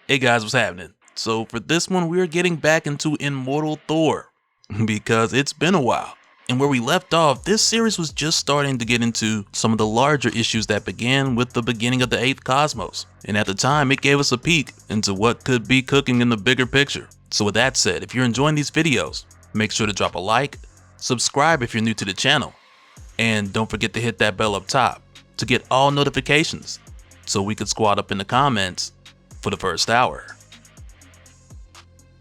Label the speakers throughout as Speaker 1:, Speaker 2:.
Speaker 1: Hey guys, what's happening? So for this one, we're getting back into Immortal Thor because it's been a while. And where we left off, this series was just starting to get into some of the larger issues that began with the beginning of the 8th Cosmos. And at the time, it gave us a peek into what could be cooking in the bigger picture. So with that said, if you're enjoying these videos, make sure to drop a like, subscribe if you're new to the channel, and don't forget to hit that bell up top to get all notifications so we could squad up in the comments for the first hour.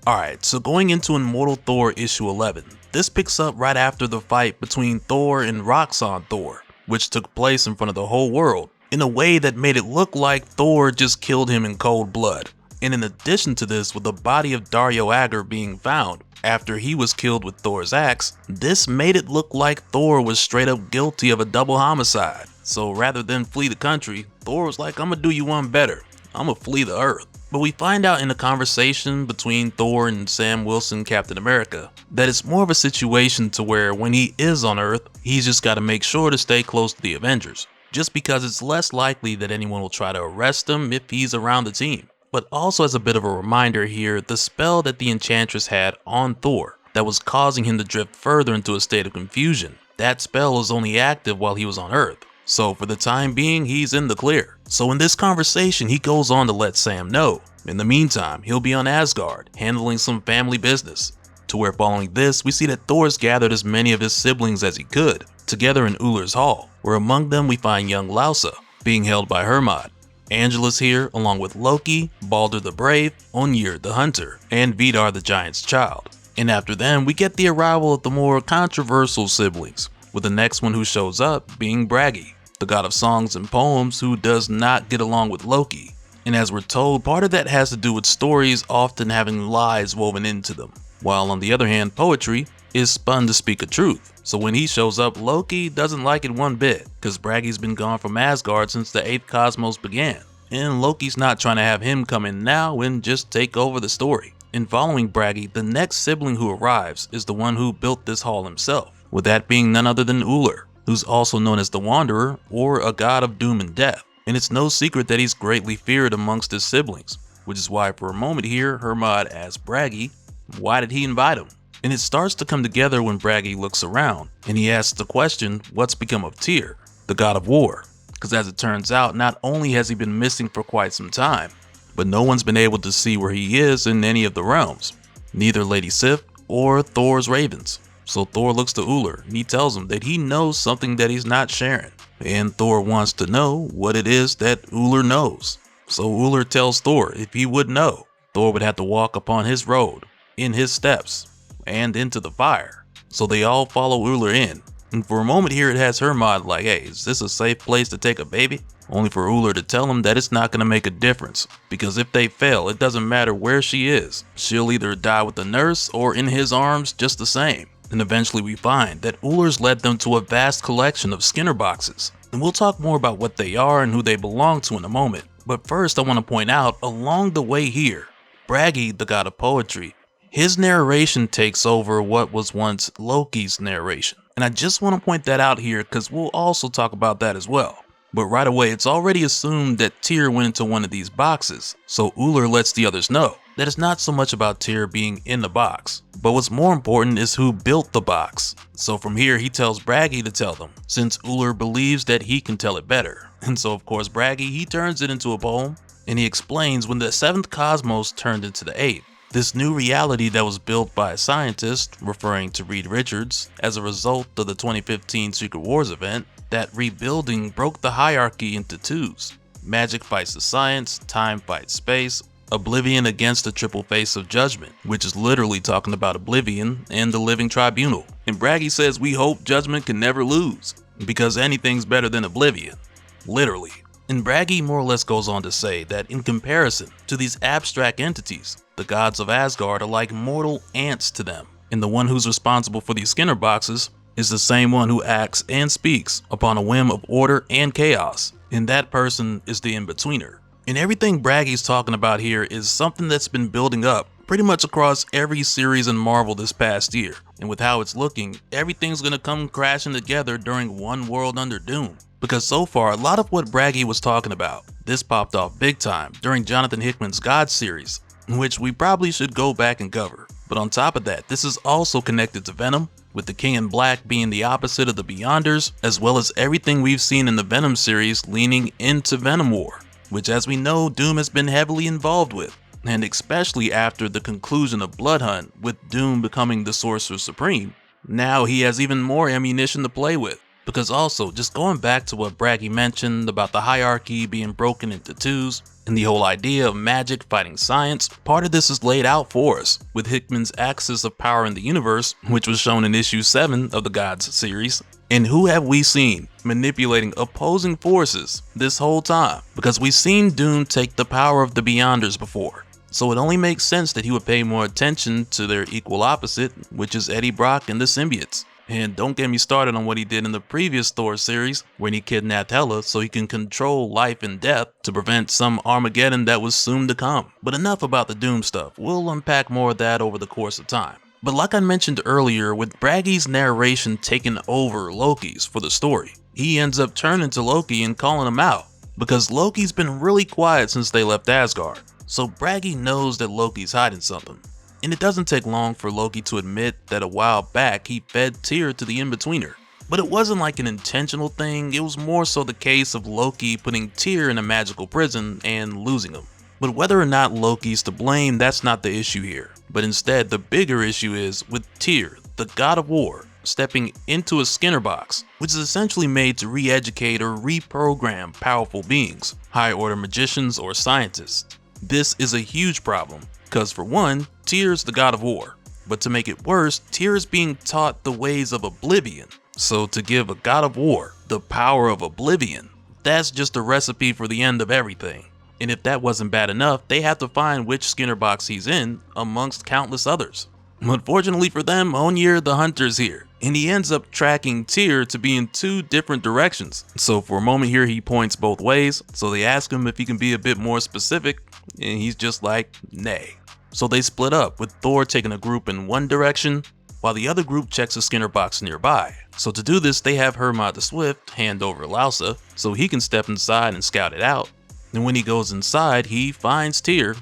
Speaker 1: Alright, so going into Immortal Thor issue 11, this picks up right after the fight between Thor and Roxxon Thor, which took place in front of the whole world in a way that made it look like Thor just killed him in cold blood. And in addition to this, with the body of Dario Agger being found after he was killed with Thor's axe, this made it look like Thor was straight up guilty of a double homicide. So rather than flee the country, Thor was like, I'm gonna do you one better. I'm gonna flee the earth. But we find out in a conversation between Thor and Sam Wilson, Captain America, that it's more of a situation to where when he is on Earth, he's just gotta make sure to stay close to the Avengers, just because it's less likely that anyone will try to arrest him if he's around the team. But also as a bit of a reminder here, the spell that the Enchantress had on Thor that was causing him to drift further into a state of confusion, that spell was only active while he was on Earth. So for the time being, he's in the clear. So in this conversation, he goes on to let Sam know. In the meantime, he'll be on Asgard, handling some family business. To where following this, we see that Thor's gathered as many of his siblings as he could, together in Uller's Hall, where among them we find young Lausa, being held by Hermod. Angela's here, along with Loki, Balder the Brave, Onir the Hunter, and Vidar the Giant's Child. And after them, we get the arrival of the more controversial siblings, with the next one who shows up being Bragi, the god of songs and poems who does not get along with Loki. And as we're told, part of that has to do with stories often having lies woven into them, while on the other hand, poetry is spun to speak a truth. So when he shows up, Loki doesn't like it one bit, cause Bragi's been gone from Asgard since the 8th Cosmos began, and Loki's not trying to have him come in now and just take over the story. And following Bragi, the next sibling who arrives is the one who built this hall himself, with that being none other than Uller, who's also known as the Wanderer, or a god of doom and death. And it's no secret that he's greatly feared amongst his siblings, which is why for a moment here, Hermod asks Bragi, why did he invite him? And it starts to come together when Bragi looks around, and he asks the question, what's become of Tyr, the god of war? Because as it turns out, not only has he been missing for quite some time, but no one's been able to see where he is in any of the realms, neither Lady Sif or Thor's ravens. So Thor looks to Uller, and he tells him that he knows something that he's not sharing. And Thor wants to know what it is that Uller knows. So Uller tells Thor if he would know, Thor would have to walk upon his road, in his steps, and into the fire. So they all follow Uller in. And for a moment here it has Hermod like, hey, is this a safe place to take a baby? Only for Uller to tell him that it's not going to make a difference, because if they fail, it doesn't matter where she is. She'll either die with the nurse or in his arms just the same. And eventually we find that Uller's led them to a vast collection of Skinner boxes. And we'll talk more about what they are and who they belong to in a moment. But first I want to point out, along the way here, Bragi, the god of poetry, his narration takes over what was once Loki's narration. And I just want to point that out here because we'll also talk about that as well. But right away, it's already assumed that Tyr went into one of these boxes, so Uller lets the others know that it's not so much about Tyr being in the box, but what's more important is who built the box. So from here, he tells Bragi to tell them, since Uller believes that he can tell it better. And so of course, Bragi, he turns it into a poem, and he explains when the 7th Cosmos turned into the 8th, this new reality that was built by a scientist, referring to Reed Richards, as a result of the 2015 Secret Wars event, that rebuilding broke the hierarchy into twos. Magic fights the science, time fights space, Oblivion against the triple face of judgment, which is literally talking about Oblivion and the living tribunal. And Bragi says we hope judgment can never lose, because anything's better than Oblivion. Literally. And Bragi more or less goes on to say that in comparison to these abstract entities, the gods of Asgard are like mortal ants to them. And the one who's responsible for these Skinner boxes is the same one who acts and speaks upon a whim of order and chaos. And that person is the in-betweener. And everything Bragi's talking about here is something that's been building up pretty much across every series in Marvel this past year. And with how it's looking, everything's gonna come crashing together during one world under doom. Because so far, a lot of what Bragi was talking about, This popped off big time during Jonathan Hickman's God series, which we probably should go back and cover. But on top of that, this is also connected to Venom, with the King in Black being the opposite of the Beyonders, as well as everything we've seen in the Venom series leaning into Venom War, which as we know Doom has been heavily involved with, and especially after the conclusion of Blood Hunt with Doom becoming the Sorcerer Supreme, now he has even more ammunition to play with. Because also, just going back to what Braggy mentioned about the hierarchy being broken into twos, and the whole idea of magic fighting science, part of this is laid out for us, with Hickman's axis of power in the universe, which was shown in issue 7 of the Gods series. And who have we seen manipulating opposing forces this whole time? Because we've seen Doom take the power of the Beyonders before. So it only makes sense that he would pay more attention to their equal opposite, which is Eddie Brock and the symbiotes. And don't get me started on what he did in the previous Thor series, when he kidnapped Hela so he can control life and death to prevent some Armageddon that was soon to come. But enough about the Doom stuff, we'll unpack more of that over the course of time. But like I mentioned earlier, with Braggy's narration taking over Loki's for the story, he ends up turning to Loki and calling him out, because Loki's been really quiet since they left Asgard. So Braggy knows that Loki's hiding something. And it doesn't take long for Loki to admit that a while back he fed Tyr to the In-Betweener. But it wasn't like an intentional thing, it was more so the case of Loki putting Tyr in a magical prison and losing him. But whether or not Loki's to blame, that's not the issue here. But instead, the bigger issue is with Tyr, the god of war, stepping into a Skinner box, which is essentially made to re-educate or reprogram powerful beings, high-order magicians or scientists. This is a huge problem, because for one, Tyr's the god of war, but to make it worse, Tyr is being taught the ways of oblivion. So to give a god of war the power of oblivion, that's just a recipe for the end of everything. And if that wasn't bad enough, they have to find which Skinner box he's in amongst countless others. Unfortunately for them, Onir the Hunter's here, and he ends up tracking Tyr to be in 2 different directions. So for a moment here he points both ways, so they ask him if he can be a bit more specific, and he's just like, nay. So they split up, with Thor taking a group in one direction, while the other group checks a Skinner box nearby. So to do this, they have Hermod the Swift hand over Lausa, so he can step inside and scout it out. And when he goes inside, he finds Tyr,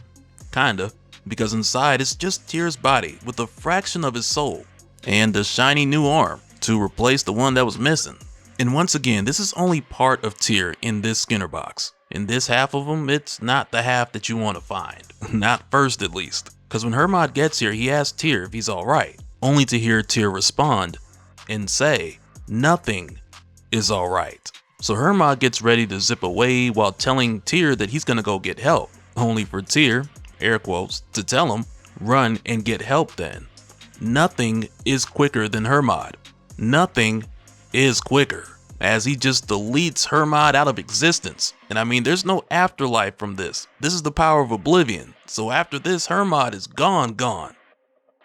Speaker 1: kinda, because inside it's just Tyr's body with a fraction of his soul, and a shiny new arm to replace the one that was missing. And once again, this is only part of Tyr in this Skinner box. In this half of him, it's not the half that you want to find. Not first at least. Because when Hermod gets here, he asks Tyr if he's alright, only to hear Tyr respond and say, nothing is alright. So Hermod gets ready to zip away while telling Tyr that he's gonna go get help, only for Tyr, air quotes, to tell him, run and get help then. Nothing is quicker than Hermod. Nothing is quicker, as he just deletes Hermod out of existence. And I mean, there's no afterlife from this. This is the power of oblivion. So after this, Hermod is gone.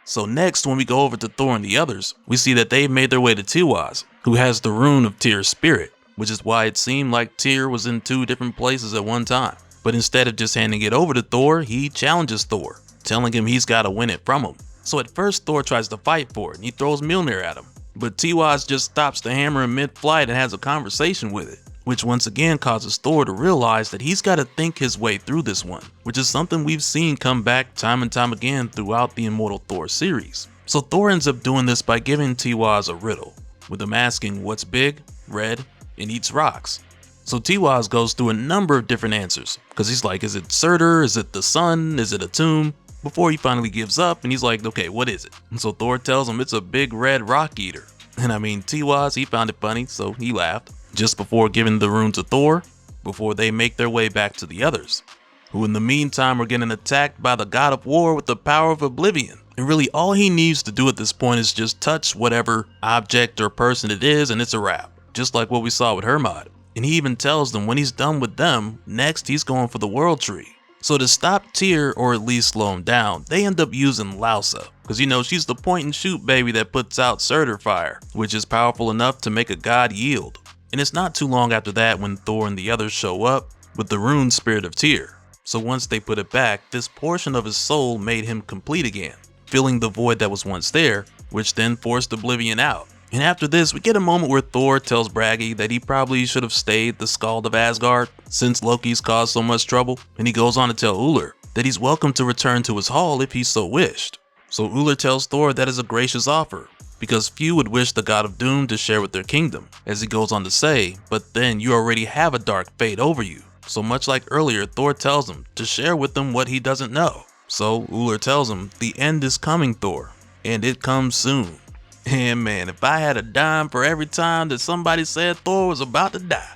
Speaker 1: So next, when we go over to Thor and the others, we see that they've made their way to Tiwaz, who has the rune of Tyr's spirit, which is why it seemed like Tyr was in 2 different places at one time. But instead of just handing it over to Thor, he challenges Thor, telling him he's gotta win it from him. So at first Thor tries to fight for it and he throws Mjolnir at him. But Tiwaz just stops the hammer in mid-flight and has a conversation with it, which once again causes Thor to realize that he's gotta think his way through this one, which is something we've seen come back time and time again throughout the Immortal Thor series. So Thor ends up doing this by giving Tiwaz a riddle, with him asking what's big, red, and eats rocks. So Tiwaz goes through a number of different answers, because he's like, is it Surtur, is it the sun, is it a tomb? Before he finally gives up and he's like, okay, what is it? And so Thor tells him it's a big red rock eater. And I mean, Tiwaz, he found it funny, so he laughed, just before giving the rune to Thor, before they make their way back to the others, who in the meantime are getting attacked by the god of war with the power of oblivion. And really all he needs to do at this point is just touch whatever object or person it is and it's a wrap, just like what we saw with Hermod. And he even tells them when he's done with them, next he's going for the World Tree. So to stop Tyr, or at least slow him down, they end up using Lausa, because you know, she's the point and shoot baby that puts out Surtur fire, which is powerful enough to make a god yield. And it's not too long after that when Thor and the others show up with the rune spirit of Tyr. So once they put it back, this portion of his soul made him complete again, filling the void that was once there, which then forced oblivion out. And after this, we get a moment where Thor tells Bragi that he probably should have stayed the Skald of Asgard since Loki's caused so much trouble, and he goes on to tell Uller that he's welcome to return to his hall if he so wished. So Uller tells Thor that is a gracious offer, because few would wish the God of Doom to share with their kingdom, as he goes on to say, but then you already have a dark fate over you. So much like earlier, Thor tells him to share with them what he doesn't know. So Uller tells him, the end is coming, Thor, and it comes soon. And man, if I had a dime for every time that somebody said Thor was about to die,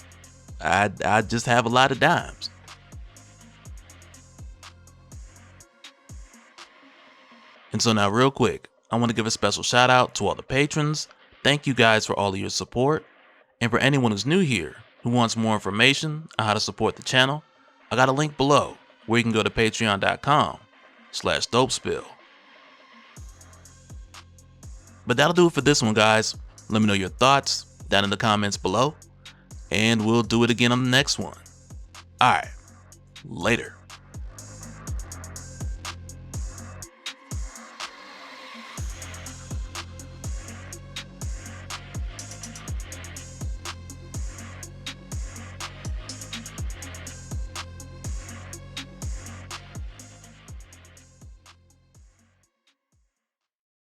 Speaker 1: I'd just have a lot of dimes. And so now real quick, I want to give a special shout out to all the patrons. Thank you guys for all of your support. And for anyone who's new here, who wants more information on how to support the channel, I got a link below where you can go to patreon.com/dopespill. But that'll do it for this one, guys. Let me know your thoughts down in the comments below, and we'll do it again on the next one. Alright, later.